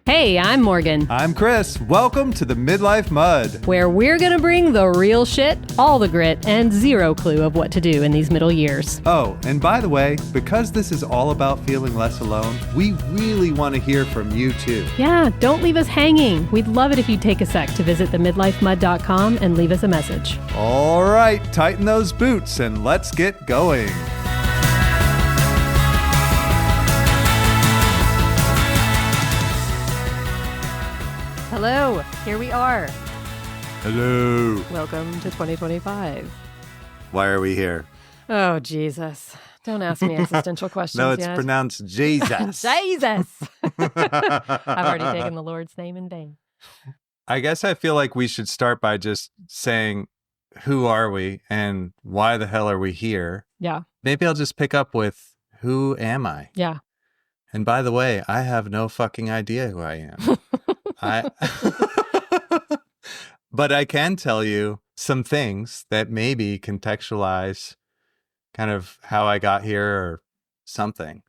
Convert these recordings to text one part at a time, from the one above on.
Hey, I'm Morgan, I'm Chris. Welcome to the Midlife Mud. where we're going to bring the real shit, all the grit, and zero clue of what to do in these middle years. Oh, and by the way, because this is all about feeling less alone, we really want to hear from you too. Yeah, don't leave us hanging. We'd love it if you'd take a sec to visit themidlifemud.com and leave us a message. All right, tighten those boots and let's get going. Hello, here we are. Hello. Welcome to 2025. Why are we here? Oh, Jesus. Don't ask me existential questions No, it's yet. pronounced Jesus. Jesus! I've already taken the Lord's name in vain. I guess I feel like we should start by just saying, who are we and why the hell are we here? Yeah, Maybe I'll just pick up with, who am I? yeah. And by the way, I have no fucking idea who I am. But I can tell you some things that maybe contextualize kind of how I got here or something.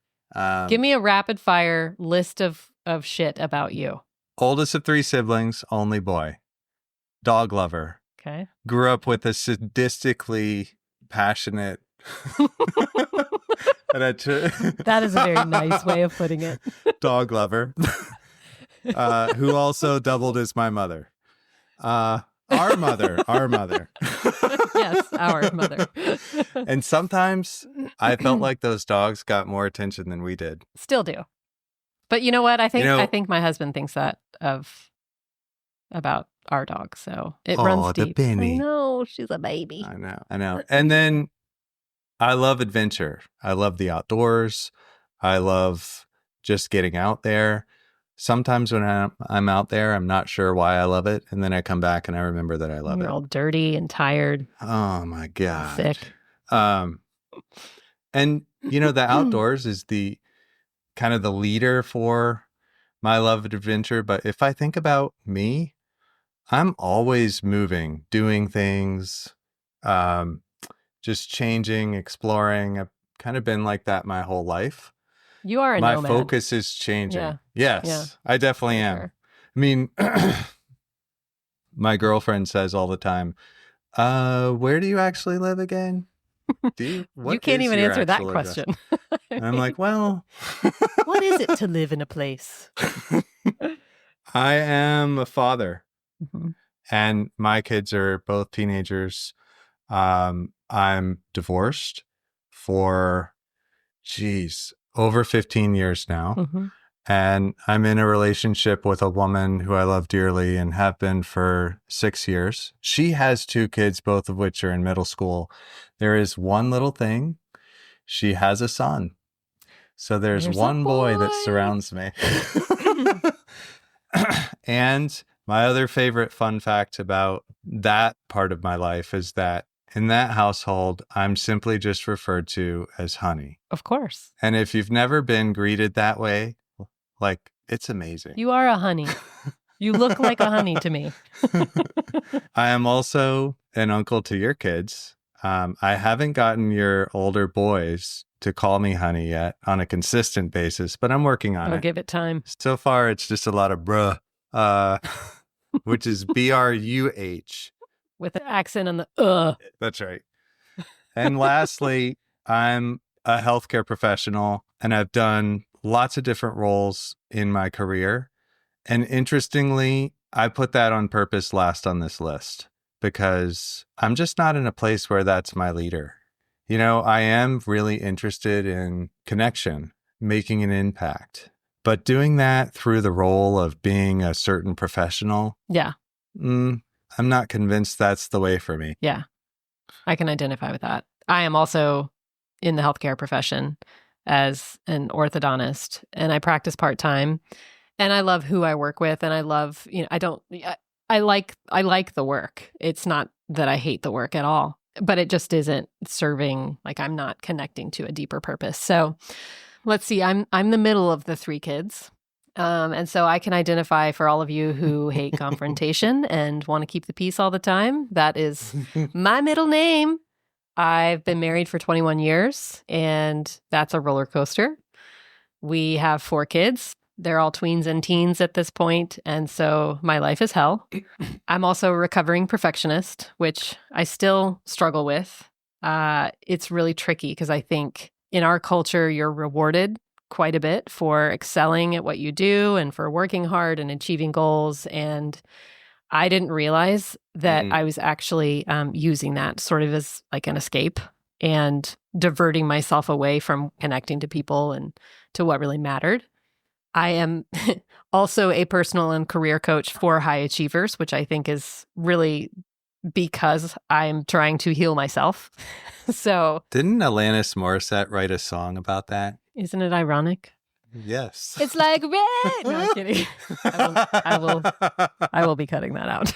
Give me a rapid fire list of shit about you. Oldest of 3 siblings, only boy. Dog lover. Okay. Grew up with a sadistically passionate... That is a very nice way of putting it. Dog lover. Who also doubled as my mother. Our mother. Yes, our mother. And sometimes I felt like those dogs got more attention than we did. Still do. But you know what? I think my husband thinks that about our dog. So it runs the deep. Benny. I know, she's a baby. I know. And then I love adventure. I love the outdoors. I love just getting out there. Sometimes when I'm out there, I'm not sure why I love it. And then I come back and I remember that I love it. You're all dirty and tired. Oh my God. Sick. And you know, the outdoors is the kind of the leader for my love of adventure. But if I think about me, I'm always moving, doing things, just changing, exploring. I've kind of been like that my whole life. You are a my nomad. focus is changing. Yeah. Yes, Yeah. I definitely am. Sure. I mean, my girlfriend says all the time, where do you actually live again? You can't even answer that question. And I'm like, well, what is it to live in a place? I am a father. Mm-hmm. And my kids are both teenagers. I'm divorced for, over 15 years now. Mm-hmm. And I'm in a relationship with a woman who I love dearly and have been for 6 years. She has 2 kids, both of which are in middle school. There is one little thing. She has a son. So there's one boy that surrounds me. And my other favorite fun fact about that part of my life is that in that household, I'm simply just referred to as honey. Of course. And if you've never been greeted that way, like, it's amazing. You are a honey. You look like a honey to me. I am also an uncle to your kids. I haven't gotten your older boys to call me honey yet on a consistent basis, but I'm working on it. I'll give it time. So far, it's just a lot of bruh, which is BRUH. With an accent on the That's right. And lastly, I'm a healthcare professional and I've done lots of different roles in my career. And interestingly, I put that on purpose last on this list because I'm just not in a place where that's my leader. You know, I am really interested in connection, making an impact, but doing that through the role of being a certain professional. Yeah. I'm not convinced that's the way for me. Yeah. I can identify with that. I am also in the healthcare profession as an orthodontist and I practice part-time and I love who I work with and I love, I like the work. It's not that I hate the work at all, but it just isn't serving, like I'm not connecting to a deeper purpose. So let's see, I'm the middle of the 3 kids. And so I can identify for all of you who hate confrontation and want to keep the peace all the time. That is my middle name. I've been married for 21 years, and that's a roller coaster. We have 4 kids. They're all tweens and teens at this point, and so my life is hell. I'm also a recovering perfectionist, which I still struggle with. It's really tricky because I think in our culture, you're rewarded quite a bit for excelling at what you do and for working hard and achieving goals. And I didn't realize that I was actually using that sort of as like an escape and diverting myself away from connecting to people and to what really mattered. I am also a personal and career coach for high achievers, which I think is really because I'm trying to heal myself. So Didn't Alanis Morissette write a song about that? isn't it ironic? Yes. It's like red. No, I'm kidding. I will be cutting that out.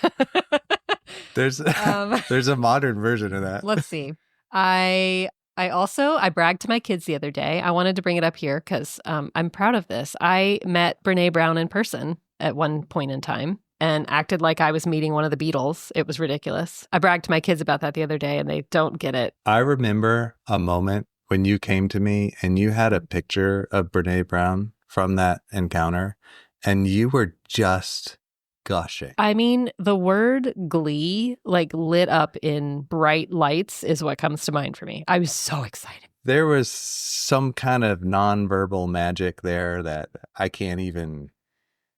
There's a modern version of that. Let's see. I bragged to my kids the other day. I wanted to bring it up here because I'm proud of this. I met Brene Brown in person at one point in time and acted like I was meeting one of the Beatles. It was ridiculous. I bragged to my kids about that the other day and they don't get it. I remember a moment when you came to me and you had a picture of Brene Brown from that encounter and you were just gushing. I mean, the word glee, like lit up in bright lights, is what comes to mind for me. I was so excited. There was some kind of nonverbal magic there that I can't even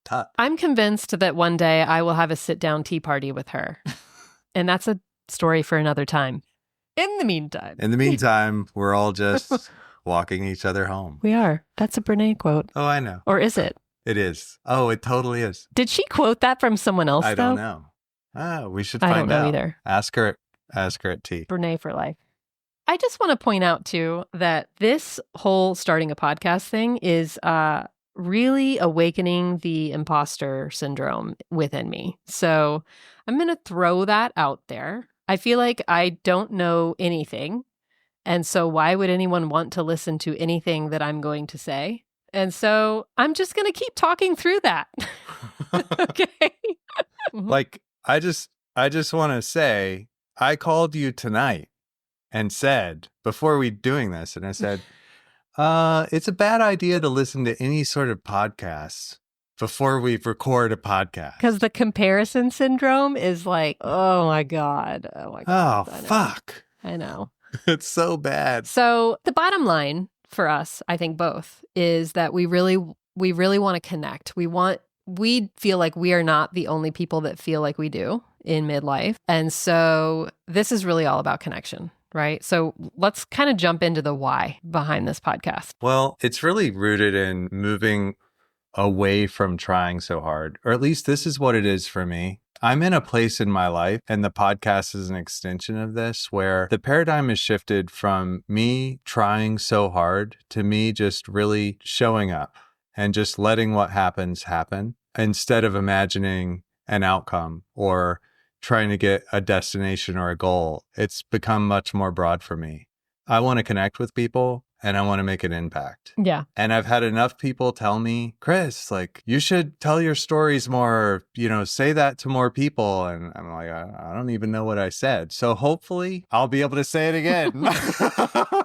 touch. I'm convinced that one day I will have a sit-down tea party with her. And that's a story for another time. In the meantime, we're all just walking each other home. We are. That's a Brene quote. Oh, I know. Or is it? It is. Oh, it totally is. Did she quote that from someone else, I though? don't know. We should find out. I don't know either. Ask her at tea. Brene for life. I just want to point out, too, that this whole starting a podcast thing is really awakening the imposter syndrome within me. So I'm going to throw that out there. I feel like I don't know anything. And so why would anyone want to listen to anything that I'm going to say? And so I'm just going to keep talking through that. Okay. Like, I just want to say, I called you tonight and said, before we doing this, and I said, it's a bad idea to listen to any sort of podcast before we record a podcast. Because the comparison syndrome is like, oh my God. Oh, fuck. I know. It's so bad. So the bottom line for us, I think both, is that we really want to connect. We feel like we are not the only people that feel like we do in midlife. And so this is really all about connection, right? So let's kind of jump into the why behind this podcast. Well, it's really rooted in moving away from trying so hard, or at least this is what it is for me. I'm in a place in my life, and the podcast is an extension of this, where the paradigm has shifted from me trying so hard to me just really showing up and just letting what happens happen instead of imagining an outcome or trying to get a destination or a goal. It's become much more broad for me. I want to connect with people and I want to make an impact. Yeah. And I've had enough people tell me, Chris, like, you should tell your stories more, say that to more people. And I'm like, I don't even know what I said. So hopefully I'll be able to say it again.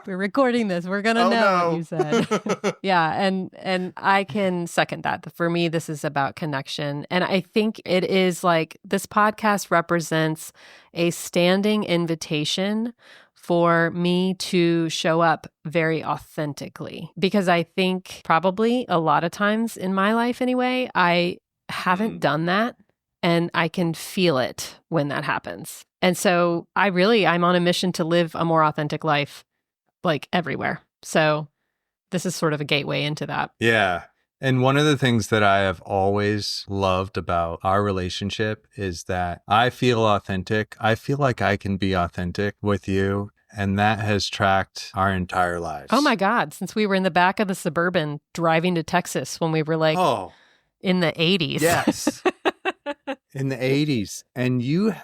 We're recording this. We're going to know what you said. Yeah. And I can second that. For me, this is about connection. And I think it is like this podcast represents a standing invitation for me to show up very authentically, because I think probably a lot of times in my life anyway, I haven't done that, and I can feel it when that happens. And so I'm on a mission to live a more authentic life, like everywhere. So this is sort of a gateway into that. Yeah. And one of the things that I have always loved about our relationship is that I feel authentic. I feel like I can be authentic with you. And that has tracked our entire lives. Oh my God. Since we were in the back of the Suburban driving to Texas when we were like in the 80s. Yes. In the 80s. And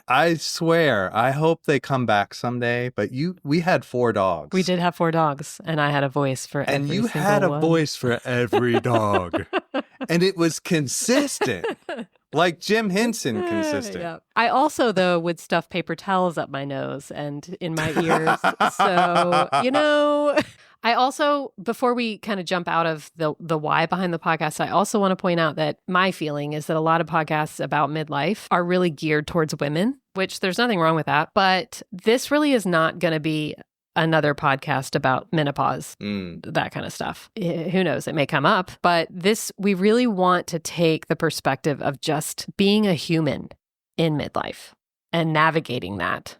I swear, I hope they come back someday, but we had 4 dogs. We did have 4 dogs, and I had a voice for every single one. And you had a voice for every dog. And it was consistent. Like Jim Henson consistent. Yeah. I also, though, would stuff paper towels up my nose and in my ears. So, I also, before we kind of jump out of the why behind the podcast, I also want to point out that my feeling is that a lot of podcasts about midlife are really geared towards women, which there's nothing wrong with that. But this really is not going to be another podcast about menopause, that kind of stuff. Who knows? It may come up. But we really want to take the perspective of just being a human in midlife and navigating that.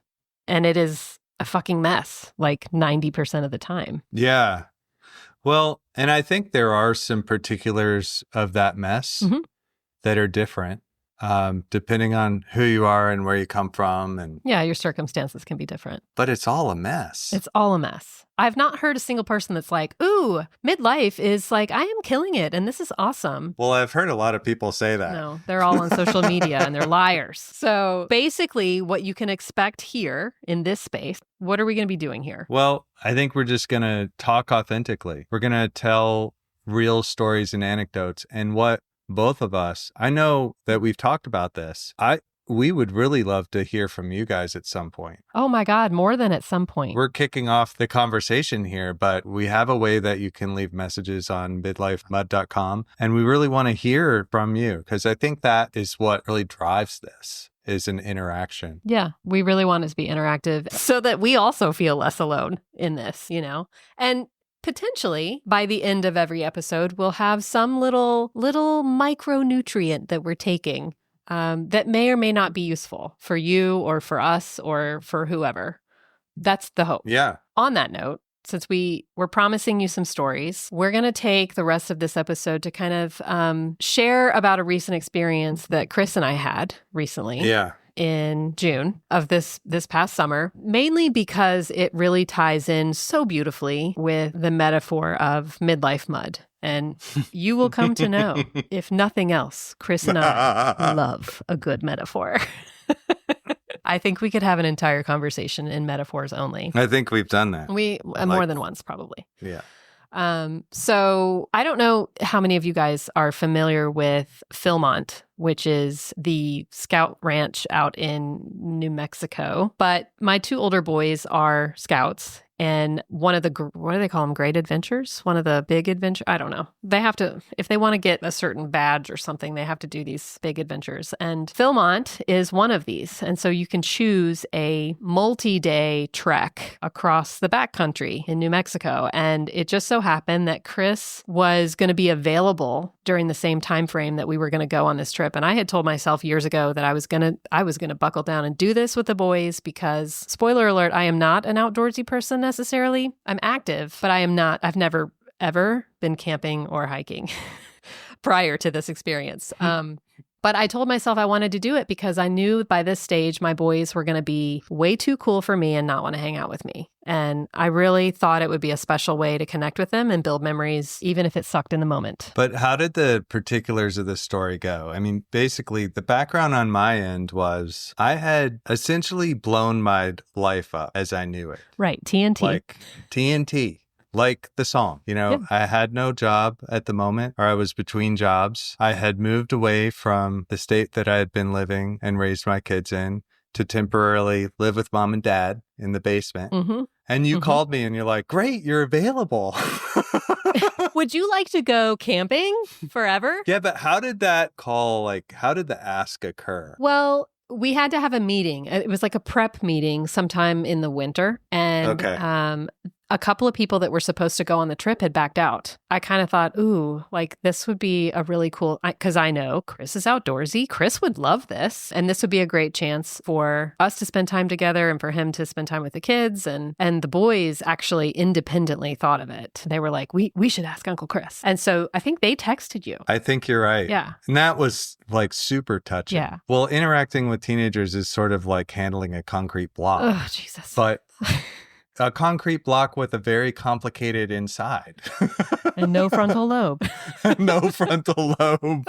And it is a fucking mess, like 90% of the time. Yeah. Well, and I think there are some particulars of that mess that are different, depending on who you are and where you come from. And yeah, your circumstances can be different. But it's all a mess. It's all a mess. I've not heard a single person that's like, ooh, midlife is like, I am killing it and this is awesome. Well, I've heard a lot of people say that. No, they're all on social media and they're liars. So basically what you can expect here in this space, what are we going to be doing here? Well, I think we're just going to talk authentically. We're going to tell real stories and anecdotes. And what both of us, I know that we've talked about this. We would really love to hear from you guys at some point. Oh my God, more than at some point. We're kicking off the conversation here, but we have a way that you can leave messages on midlifemud.com. And we really want to hear from you because I think that is what really drives this, is an interaction. Yeah, we really want it to be interactive so that we also feel less alone in this, you know? And potentially, by the end of every episode, we'll have some little micronutrient that we're taking that may or may not be useful for you or for us or for whoever. That's the hope. Yeah. On that note, since we're promising you some stories, we're going to take the rest of this episode to kind of share about a recent experience that Chris and I had recently. Yeah. In June of this past summer, mainly because it really ties in so beautifully with the metaphor of midlife mud. And you will come to know, if nothing else, Chris and I love a good metaphor. I think we could have an entire conversation in metaphors only. I think we've done that. More than once, probably. Yeah. So I don't know how many of you guys are familiar with Philmont, which is the scout ranch out in New Mexico. But my two older boys are scouts. And one of the, what do they call them? Great adventures? One of the big adventures? I don't know. They have to, if they want to get a certain badge or something, they have to do these big adventures. And Philmont is one of these. And so you can choose a multi-day trek across the backcountry in New Mexico. And it just so happened that Chris was going to be available during the same time frame that we were going to go on this trip. And I had told myself years ago that I was going to buckle down and do this with the boys because, spoiler alert, I am not an outdoorsy person necessarily. I'm active, but I've never ever been camping or hiking prior to this experience. But I told myself I wanted to do it because I knew by this stage my boys were going to be way too cool for me and not want to hang out with me. And I really thought it would be a special way to connect with them and build memories, even if it sucked in the moment. But how did the particulars of the story go? I mean, basically, the background on my end was I had essentially blown my life up as I knew it. Right. TNT. Like TNT. Like the song, Yeah. I had no job at the moment, or I was between jobs. I had moved away from the state that I had been living and raised my kids in to temporarily live with mom and dad in the basement. Mm-hmm. And you called me and you're like, great, you're available. Would you like to go camping forever? Yeah, but how did that how did the ask occur? Well, we had to have a meeting. It was like a prep meeting sometime in the winter. And a couple of people that were supposed to go on the trip had backed out. I kind of thought, ooh, like this would be a really cool, because I know Chris is outdoorsy. Chris would love this. And this would be a great chance for us to spend time together and for him to spend time with the kids. And the boys actually independently thought of it. They were like, we should ask Uncle Chris. And so I think they texted you. I think you're right. Yeah. And that was like super touching. Yeah. Well, interacting with teenagers is sort of like handling a concrete block. Oh, Jesus. But a concrete block with a very complicated inside. And no frontal lobe. No frontal lobe.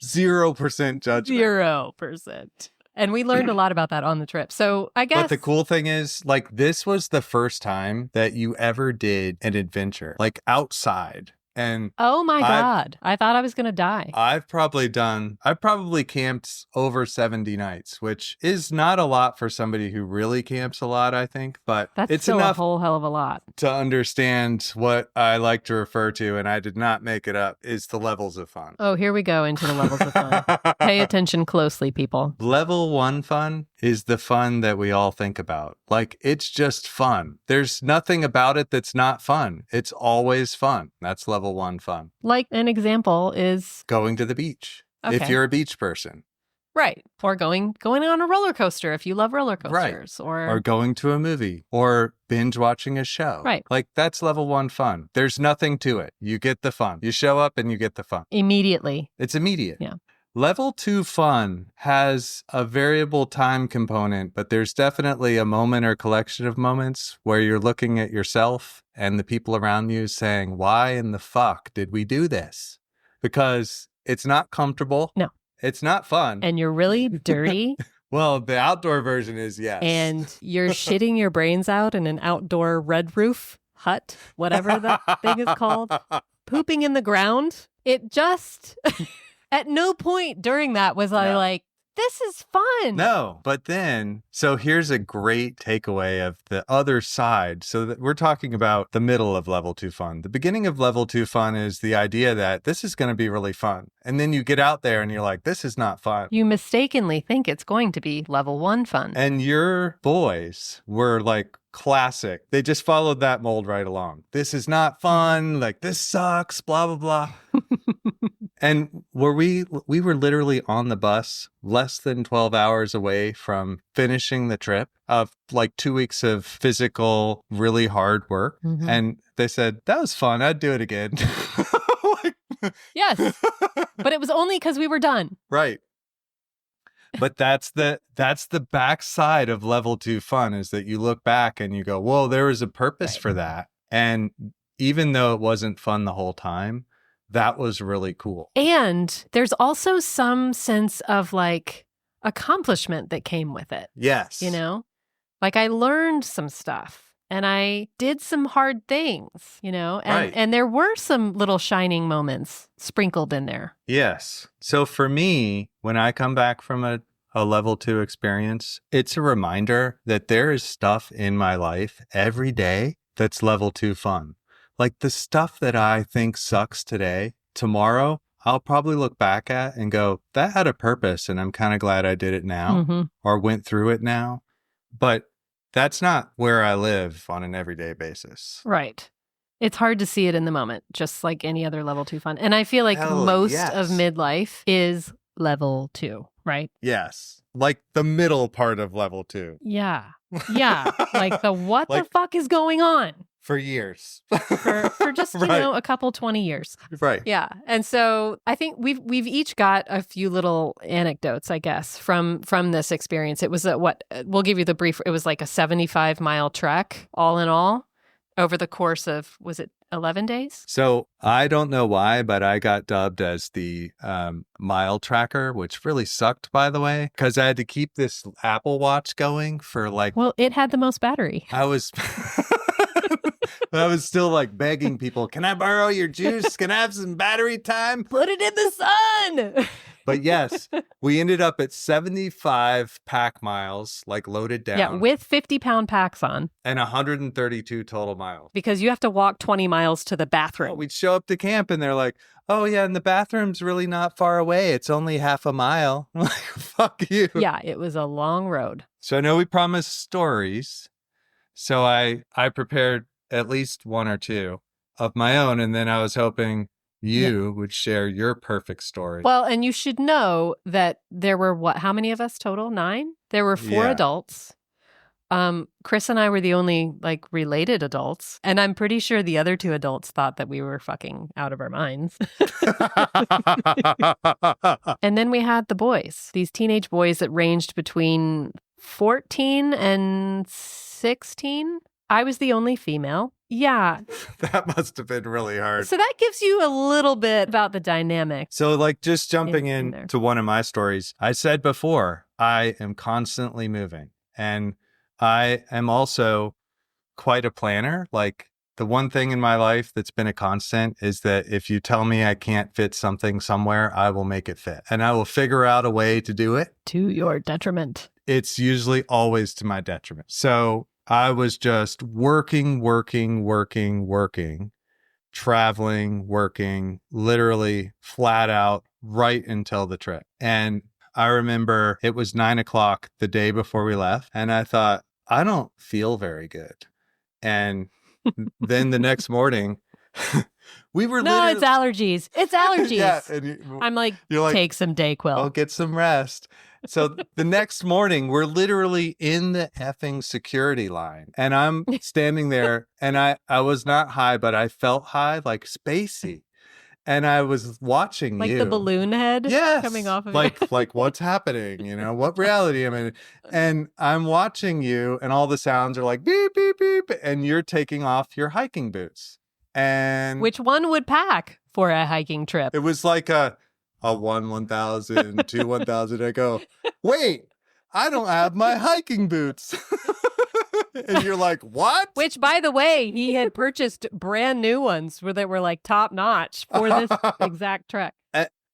0% judgment. 0%. And we learned a lot about that on the trip. So I guess. But the cool thing is, like, this was the first time that you ever did an adventure, like outside. And Oh my I've- God. I thought I was going to die. I've probably camped over 70 nights, which is not a lot for somebody who really camps a lot, I think, but That's it's still enough a whole hell of a lot. to understand what I like to refer to, and I did not make it up, is the levels of fun. Oh, here we go into the levels of fun. Pay attention closely, people. Level 1 fun is the fun that we all think about. Like, it's just fun. There's nothing about it that's not fun. It's always fun. That's level 1 fun. Like an example is Going to the beach. If Okay. you're a beach person. right, or going on a roller coaster if you love roller coasters, Or going to a movie. Or binge watching a show. Right. Like, that's level 1 fun. There's nothing to it. You get the fun. You show up and you get the fun. immediately. It's immediate. Yeah. Level 2 fun has a variable time component, but there's definitely a moment or collection of moments where you're looking at yourself and the people around you saying, why in the fuck did we do this? Because it's not comfortable. No. It's not fun. And you're really dirty Well, the outdoor version is yes. and you're shitting your brains out in an outdoor red roof hut, whatever that thing is called, pooping in the ground. It just, at no point during that was I No. like, this is fun. No, but then, so here's a great takeaway of the other side. So that we're talking about the middle of level 2 fun. The beginning of level 2 fun is the idea that this is going to be really fun. And then you get out there and you're like, this is not fun. You mistakenly think it's going to be level 1 fun. And your boys were like classic. They just followed that mold right along. This is not fun. Like, this sucks, blah, blah, blah. And we were literally on the bus less than 12 hours away from finishing the trip of like 2 weeks of physical, really hard work. Mhm. And they said, that was fun. I'd do it again. Yes, but it was only because we were done. Right. But that's the backside of level 2 fun, is that you look back and you go, whoa, there was a purpose Right. for that. And even though it wasn't fun the whole time, that was really cool. And there's also some sense of like accomplishment that came with it, Yes. you know? Like I learned some stuff and I did some hard things, you know? Right. And there were some little shining moments sprinkled in there. Yes. So for me, when I come back from a level 2 experience, it's a reminder that there is stuff in my life every day that's level 2 fun. Like the stuff that I think sucks today, tomorrow, I'll probably look back at and go, that had a purpose and I'm kind of glad I did it now Mhm. or went through it now. But that's not where I live on an everyday basis. Right. It's hard to see it in the moment, just like any other level 2 fun. And I feel like Hell most yes. of midlife is level 2, right? Yes. Like the middle part of level 2 Yeah. Yeah. Like the what the Like- fuck is going on for years. for just, you Right. know, a couple 20 years. Right. Yeah. And so I think we've each got a few little anecdotes, I guess, from this experience. It was we'll give you the brief. It was like a 75-mile trek all in all over the course of, was it 11 days? So I don't know why, but I got dubbed as the mile tracker, which really sucked, by the way, because I had to keep this Apple Watch going for like, Well, it had the most battery. I was I was still like begging people, can I borrow your juice? Can I have some battery time? Put it in the sun. But yes, we ended up at 75 pack miles, like loaded down, Yeah, with 50-pound packs on and 132 total miles. because you have to walk 20 miles to the Oh, bathroom. we'd show up to camp and they're like, oh yeah, and the bathroom's really not far away. It's only half a mile. I'm like, fuck you. Yeah, it was a long road. So I know we promised stories. So I prepared at least one or two of my own. And then I was hoping you would share your perfect story. Well, and you should know that there were how many of us total? 9? There were 4 Yeah. adults. Chris and I were the only like related adults. And I'm pretty sure the other 2 adults thought that we were fucking out of our minds. And then we had the boys, these teenage boys that ranged between 14 and 16. I was the only female. Yeah. That must have been really hard. So that gives you a little bit about the dynamic. So, like, just jumping in there. into one of my stories, I said before, I am constantly moving. And I am also quite a planner. Like, the one thing in my life that's been a constant is that if you tell me I can't fit something somewhere, I will make it fit. And I will figure out a way to do it. To your detriment. It's usually always to my detriment. So I was just working, traveling, working, literally flat out right until the trip. And I remember it was 9:00 the day before we left. And I thought, I don't feel very good. And then the next morning, we were No, it's allergies. It's allergies. Yeah, I'm like, you're like, take some Dayquil. I'll get some rest. So the next morning, we're literally in the effing security line. And I'm standing there, and I was not high, but I felt high, like spacey. And I was watching like you. The balloon head coming off of like, like what's happening? You know, what reality am I in? And I'm watching you, and all the sounds are like beep, beep, beep. And you're taking off your hiking boots. And which one would pack for a hiking trip? It was like a 1,000, 1,000. I go, wait, I don't have my hiking boots. And you're like, what? Which, by the way, he had purchased brand new ones that were like top notch for this exact trek.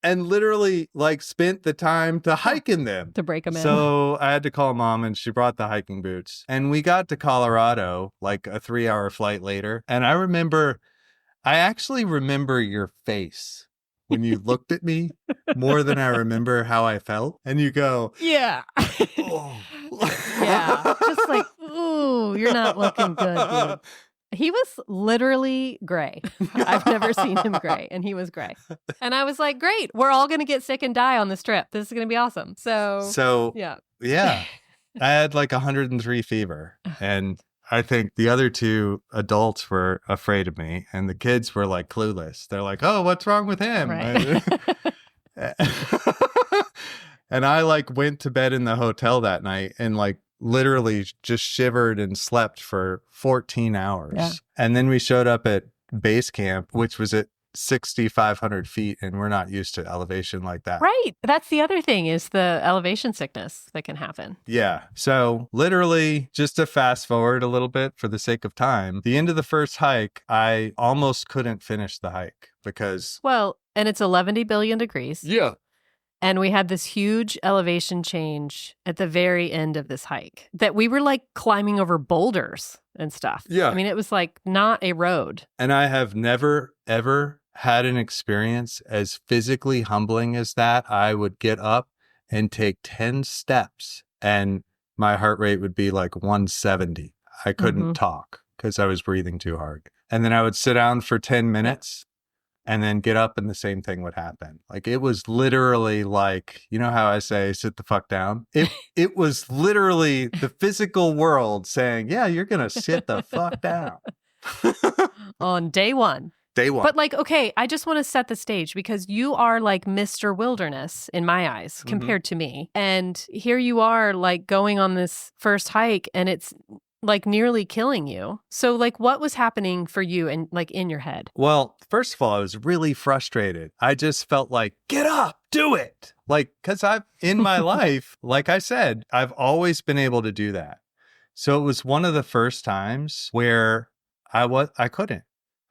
And literally like spent the time to hike in them. To break them in. So I had to call mom, and she brought the hiking boots. And we got to Colorado like a 3-hour flight later. And I actually remember your face when you looked at me more than I remember how I felt. And you go, yeah. Oh. Yeah. Just like, ooh, you're not looking good, dude. He was literally gray. I've never seen him gray, and he was gray. And I was like, great, we're all going to get sick and die on this trip. This is going to be awesome. So yeah. I had like 103 fever, and I think the other two adults were afraid of me, and the kids were like clueless. They're like, oh, what's wrong with him? Right. And I like went to bed in the hotel that night and like literally just shivered and slept for 14 hours. Yeah. And then we showed up at base camp, which was at 6,500 feet, and we're not used to elevation like that. Right. That's the other thing, is the elevation sickness that can happen. Yeah. So literally, just to fast forward a little bit for the sake of time, the end of the first hike, I almost couldn't finish the hike because... Well, and it's 11 billion degrees. Yeah. And we had this huge elevation change at the very end of this hike that we were like climbing over boulders and stuff. Yeah. I mean, it was like not a road. And I have never, ever had an experience as physically humbling as that. I would get up and take 10 steps and my heart rate would be like 170. I couldn't talk because I was breathing too hard. And then I would sit down for 10 minutes and then get up and the same thing would happen. Like it was literally like, you know how I say, sit the fuck down? It was literally the physical world saying, yeah, you're going to sit the fuck down. On day one. Day one. But like, okay, I just want to set the stage because you are like Mr. Wilderness in my eyes compared to me. And here you are like going on this first hike and it's like nearly killing you. So like what was happening for you and like in your head? Well, first of all, I was really frustrated. I just felt like, get up, do it. Like, because I've in my life, like I said, I've always been able to do that. So it was one of the first times where I couldn't.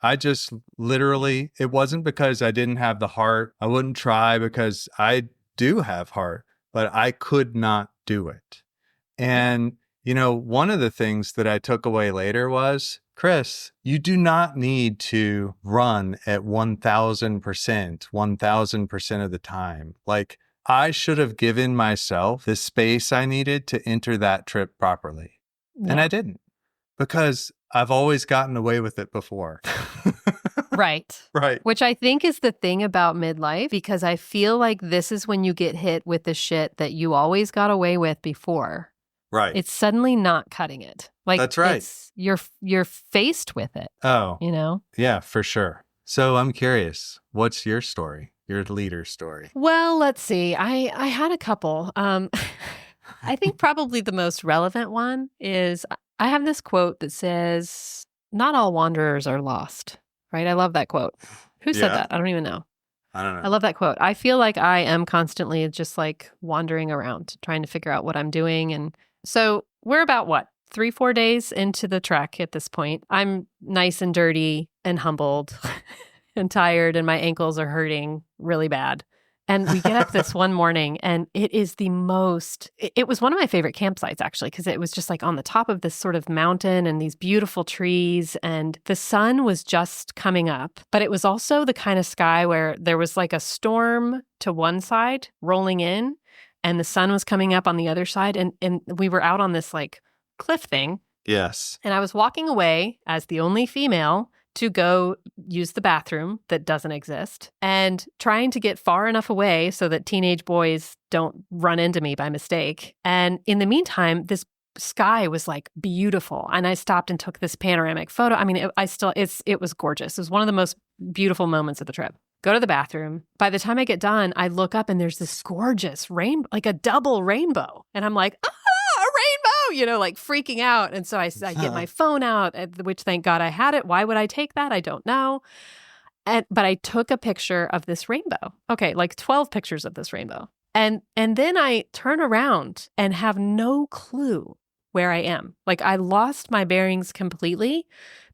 I just literally, it wasn't because I didn't have the heart. I wouldn't try because I do have heart, but I could not do it. And you know, one of the things that I took away later was, Chris, you do not need to run at 1,000% of the time. Like, I should have given myself the space I needed to enter that trip properly. Yeah. And I didn't, because I've always gotten away with it before. Right. Right. Which I think is the thing about midlife, because I feel like this is when you get hit with the shit that you always got away with before. Right. It's suddenly not cutting it. Like that's right. You're faced with it. Oh. You know? Yeah, for sure. So I'm curious, what's your story? Your leader story? Well, let's see. I had a couple. I think probably the most relevant one is I have this quote that says, "Not all wanderers are lost." Right? I love that quote. Who said that? I don't even know. I don't know. I love that quote. I feel like I am constantly just like wandering around, trying to figure out what I'm doing. And so we're about what? 3-4 days into the trek at this point. I'm nice and dirty and humbled and tired, and my ankles are hurting really bad. And we get up this one morning, and it is it was one of my favorite campsites, actually, because it was just like on the top of this sort of mountain and these beautiful trees, and the sun was just coming up. But it was also the kind of sky where there was like a storm to one side rolling in, and the sun was coming up on the other side. And we were out on this like cliff thing. Yes. And I was walking away as the only female to go use the bathroom that doesn't exist, and trying to get far enough away so that teenage boys don't run into me by mistake. And in the meantime, this sky was like beautiful. And I stopped and took this panoramic photo. I mean, it was gorgeous. It was one of the most beautiful moments of the trip. Go to the bathroom. By the time I get done, I look up and there's this gorgeous rainbow, like a double rainbow. And I'm like, a rainbow, like freaking out. And so I get my phone out, which thank God I had it. Why would I take that? I don't know. But I took a picture of this rainbow. Okay, like 12 pictures of this rainbow. And then I turn around and have no clue where I am. Like I lost my bearings completely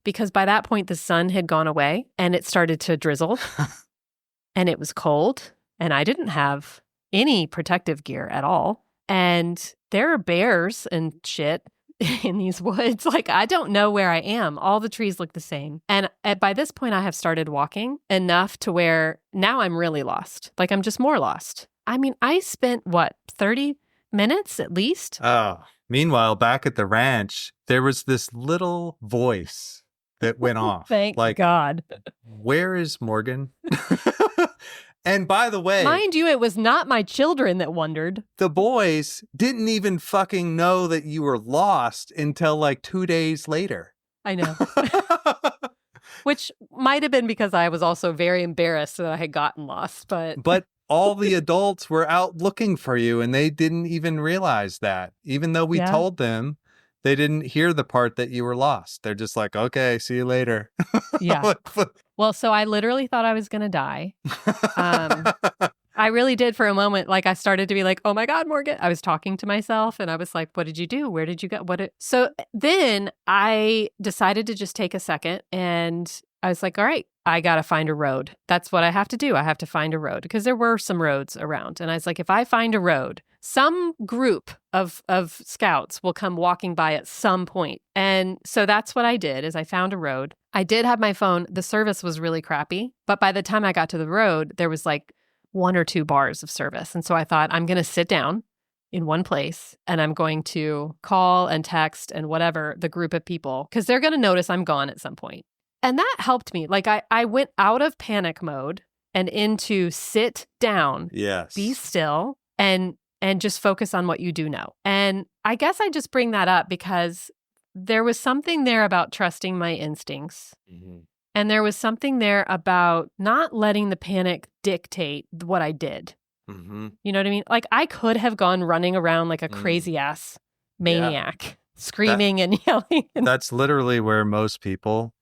because by that point the sun had gone away and it started to drizzle and it was cold and I didn't have any protective gear at all. And there are bears and shit in these woods. Like, I don't know where I am. All the trees look the same. And by this point, I have started walking enough to where now I'm really lost. Like, I'm just more lost. I mean, I spent, 30 minutes at least? Oh, meanwhile, back at the ranch, there was this little voice that went off. Thank God. Where is Morgan? And by the way, mind you, it was not my children that wondered. The boys didn't even fucking know that you were lost until like 2 days later. I know. Which might have been because I was also very embarrassed that I had gotten lost. But all the adults were out looking for you and they didn't even realize that. Even though we told them, they didn't hear the part that you were lost. They're just like, okay, see you later. Yeah. Well, so I literally thought I was going to die. I really did for a moment. Like I started to be like, oh my God, Morgan. I was talking to myself and I was like, what did you do? Where did you go? So then I decided to just take a second and I was like, all right, I got to find a road. That's what I have to do. I have to find a road because there were some roads around. And I was like, if I find a road, some group of scouts will come walking by at some point. And so that's what I did is I found a road. I did have my phone. The service was really crappy. But by the time I got to the road, there was like 1 or 2 bars of service. And so I thought, I'm going to sit down in one place and I'm going to call and text and whatever the group of people, because they're going to notice I'm gone at some point. And that helped me. Like I went out of panic mode and into sit down, yes, be still, and just focus on what you do know. And I guess I just bring that up because there was something there about trusting my instincts. Mm-hmm. And there was something there about not letting the panic dictate what I did. Mm-hmm. You know what I mean? Like I could have gone running around like a crazy ass maniac, screaming and yelling. That's literally where most people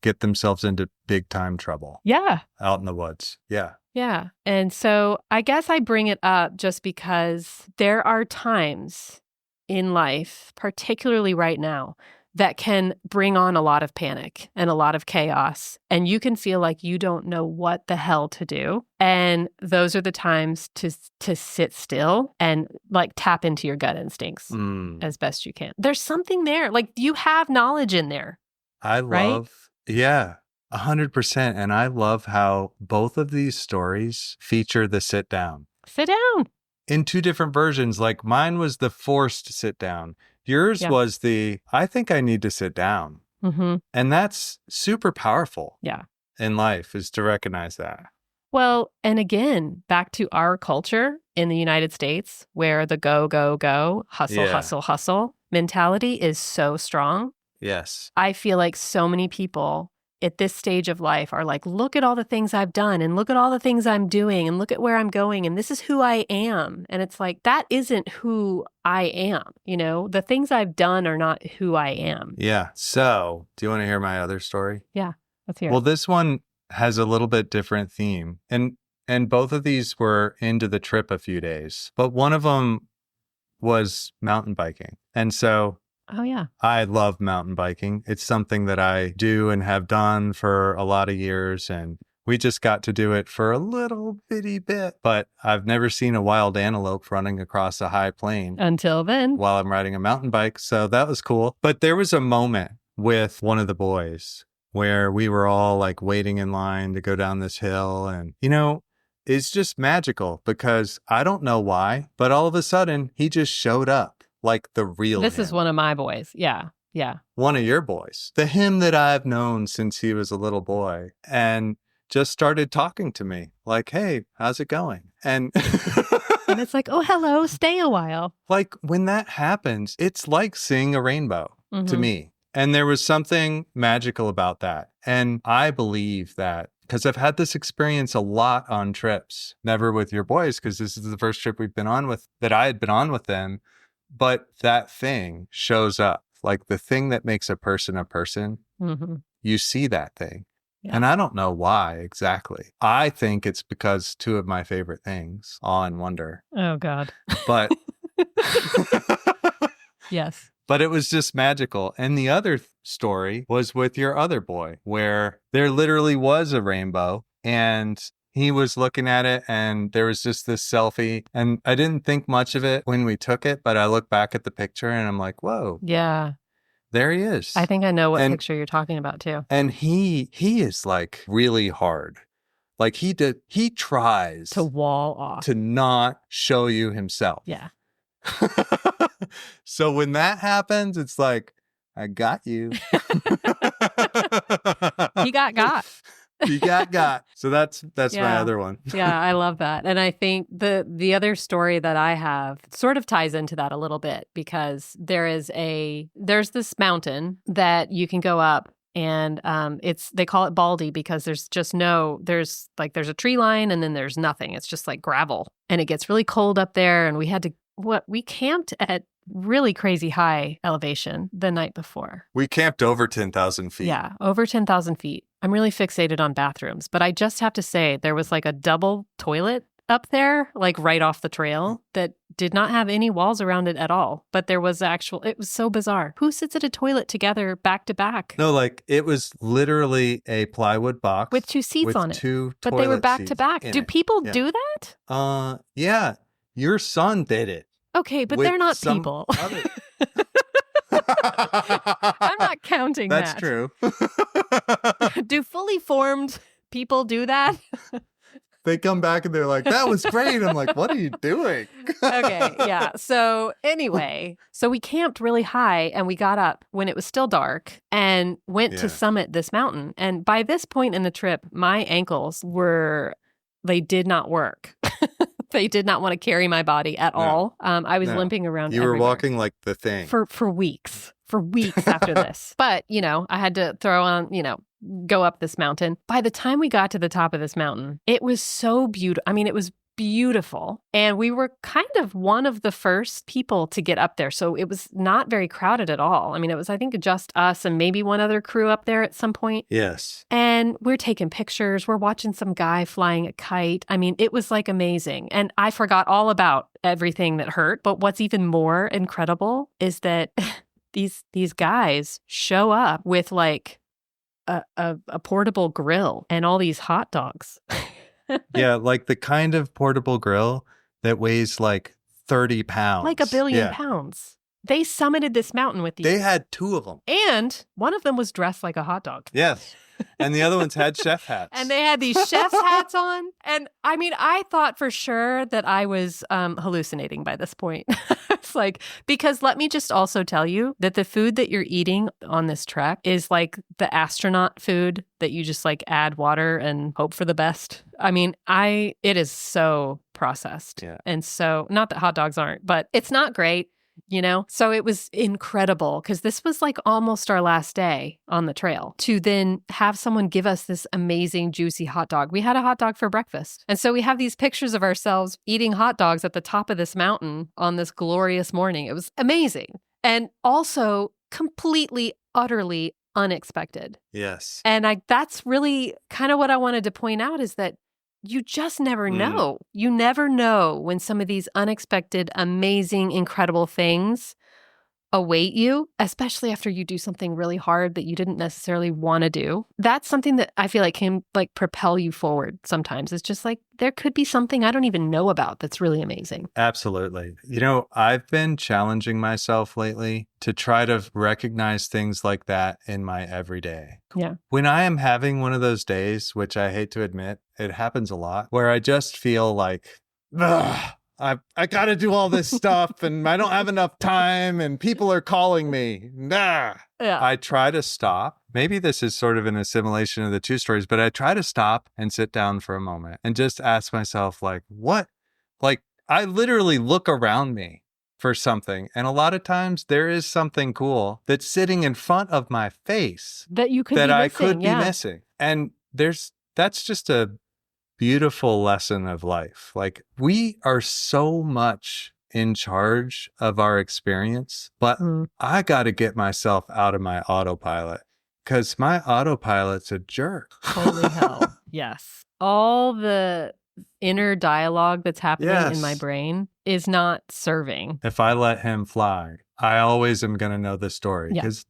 get themselves into big time trouble. Yeah. Out in the woods. Yeah. Yeah. And so I guess I bring it up just because there are times in life, particularly right now, that can bring on a lot of panic and a lot of chaos. And you can feel like you don't know what the hell to do. And those are the times to sit still and like tap into your gut instincts as best you can. There's something there. Like you have knowledge in there. I love, yeah, 100%. And I love how both of these stories feature the sit down. Sit down. In 2 different versions. Like mine was the forced sit down. Yours was the, I think I need to sit down. Mm-hmm. And that's super powerful. Yeah. In life is to recognize that. Well, and again, back to our culture in the United States where the go, go, go, hustle, hustle, hustle mentality is so strong. Yes. I feel like so many people at this stage of life are like, look at all the things I've done and look at all the things I'm doing and look at where I'm going and this is who I am. And it's like, that isn't who I am. You know, the things I've done are not who I am. Yeah. So do you want to hear my other story? Yeah. Let's hear it. Well, this one has a little bit different theme and both of these were into the trip a few days, but one of them was mountain biking. And so Oh, yeah. I love mountain biking. It's something that I do and have done for a lot of years. And we just got to do it for a little bitty bit. But I've never seen a wild antelope running across a high plain Until then. while I'm riding a mountain bike. So that was cool. But there was a moment with one of the boys where we were all like waiting in line to go down this hill. And, it's just magical because I don't know why, but all of a sudden he just showed up like the real This him. is one of my boys. Yeah. Yeah. One of your boys, the him that I've known since he was a little boy, and just started talking to me like, hey, how's it going? And And it's like, oh, hello, stay a while. like when that happens, it's like seeing a rainbow to Mhm. me. And there was something magical about that. And I believe that because I've had this experience a lot on trips, never with your boys, because this is the first trip we've been on with that I had been on with them. But that thing shows up, like the thing that makes a person, Mhm. you see that thing. Yeah. And I don't know why exactly. I think it's because two of my favorite things, awe and wonder. Oh, God. But Yes. but it was just magical. And the other story was with your other boy, where there literally was a rainbow and he was looking at it and there was just this selfie. And I didn't think much of it when we took it, but I look back at the picture and I'm like, whoa, Yeah. there he is. I think I know what And- picture you're talking about, too. And he is like really hard. Like he tries To wall off. to not show you himself. Yeah. So when that happens, it's like, I got you. He got. He got. So that's my Yeah. other one. Yeah, I love that. And I think the other story that I have sort of ties into that a little bit because there's this mountain that you can go up and they call it Baldy because there's a tree line and then there's nothing. It's just like gravel and it gets really cold up there and we camped at really crazy high elevation the night before. We camped over 10,000 feet. Yeah, over 10,000 feet. I'm really fixated on bathrooms, but I just have to say there was like a double toilet up there, like right off the trail that did not have any walls around it at all. But there was it was so bizarre. Who sits at a toilet together back to back? No, like it was literally a plywood box With two seats on it. But they were back to back. Do people do that? Yeah. Your son did it. Okay, but with they're not some people. other- I'm not counting That's that. true. Do fully formed people do that? They come back and they're like, that was great. I'm like, what are you doing? Okay, yeah. So anyway, we camped really high and we got up when it was still dark and went to summit this mountain. And by this point in the trip, my ankles they did not work. They did not want to carry my body at all. I was limping around everywhere. You were walking like the thing. For weeks after this. But, I had to throw on, go up this mountain. By the time we got to the top of this mountain, it was so beautiful. I mean, it was beautiful. And we were kind of one of the first people to get up there. So it was not very crowded at all. I mean, it was, I think, just us and maybe one other crew up there at some point. Yes. And we're taking pictures. We're watching some guy flying a kite. I mean, it was like amazing. And I forgot all about everything that hurt. But what's even more incredible is that these guys show up with like a portable grill and all these hot dogs. Yeah, like the kind of portable grill that weighs like 30 pounds. Like 1 billion pounds. They summited this mountain with these. They had 2 of them. And one of them was dressed like a hot dog. Yes. And the other ones had chef hats. And they had these chef's hats on. And I mean, I thought for sure that I was hallucinating by this point. It's like, because let me just also tell you that the food that you're eating on this trek is like the astronaut food that you just like add water and hope for the best. I mean, it is so processed. Yeah. And so, not that hot dogs aren't, but it's not great. So it was incredible because this was like almost our last day on the trail to then have someone give us this amazing, juicy hot dog. We had a hot dog for breakfast. And so we have these pictures of ourselves eating hot dogs at the top of this mountain on this glorious morning. It was amazing. And also completely, utterly unexpected. Yes. And that's really kind of what I wanted to point out is that you just never know. You never know when some of these unexpected, amazing, incredible things await you, especially after you do something really hard that you didn't necessarily want to do. That's something that I feel like can like propel you forward sometimes. It's just like there could be something I don't even know about that's really amazing. Absolutely. You know, I've been challenging myself lately to try to recognize things like that in my everyday. Yeah. When I am having one of those days, which I hate to admit, it happens a lot, where I just feel like, ugh, I got to do all this stuff and I don't have enough time and people are calling me. Nah. Yeah. I try to stop. Maybe this is sort of an assimilation of the two stories, but I try to stop and sit down for a moment and just ask myself, like, what? Like, I literally look around me for something. And a lot of times there is something cool that's sitting in front of my face That you could that be I missing. could be missing. And that's just a beautiful lesson of life. Like, we are so much in charge of our experience, but I got to get myself out of my autopilot because my autopilot's a jerk. Holy hell. Yes. All the inner dialogue that's happening in my brain is not serving. If I let him fly, I always am going to know the story because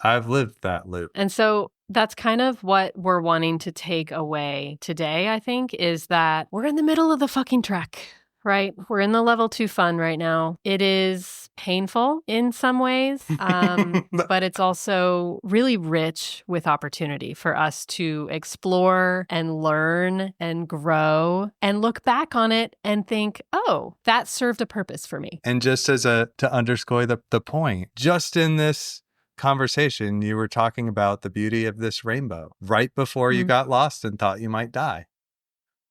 I've lived that loop. And so that's kind of what we're wanting to take away today, I think, is that we're in the middle of the fucking trek, right? We're in the level 2 fun right now. It is painful in some ways, but it's also really rich with opportunity for us to explore and learn and grow and look back on it and think, oh, that served a purpose for me. And just to underscore the point, just in this conversation, you were talking about the beauty of this rainbow right before you got lost and thought you might die.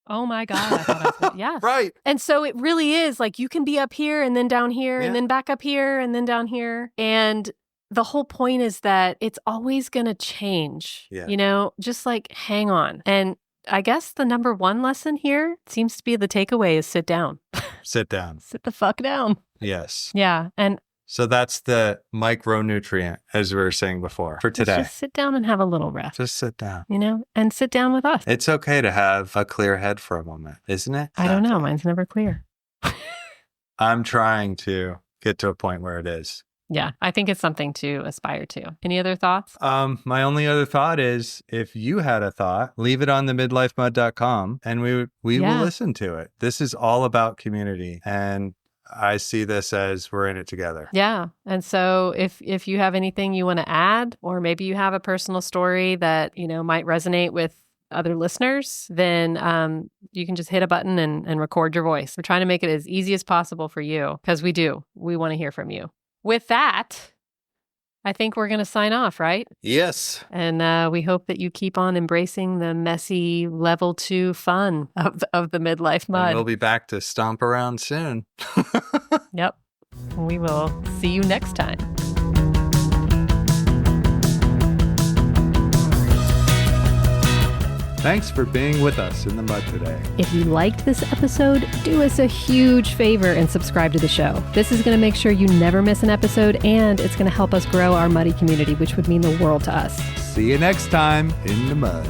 Oh my God. I thought yes. Right. And so it really is like you can be up here and then down here and then back up here and then down here. And the whole point is that it's always going to change, you know, just like hang on. And I guess the number one lesson here seems to be the takeaway is sit down. Sit down. Sit the fuck down. Yes. Yeah. And so that's the micronutrient, as we were saying before, for today. Just sit down and have a little rest. Just sit down. You know, and sit down with us. It's okay to have a clear head for a moment, isn't it? I don't know. Mine's never clear. I'm trying to get to a point where it is. Yeah, I think it's something to aspire to. Any other thoughts? My only other thought is if you had a thought, leave it on the midlifemud.com and we will listen to it. This is all about community, and I see this as we're in it together. Yeah. And so if you have anything you want to add, or maybe you have a personal story that, you know, might resonate with other listeners, then you can just hit a button and record your voice. We're trying to make it as easy as possible for you because we want to hear from you. With that, I think we're going to sign off, right? Yes. And we hope that you keep on embracing the messy level 2 fun of the midlife mud. And we'll be back to stomp around soon. Yep. We will see you next time. Thanks for being with us in the mud today. If you liked this episode, do us a huge favor and subscribe to the show. This is going to make sure you never miss an episode, and it's going to help us grow our muddy community, which would mean the world to us. See you next time in the mud.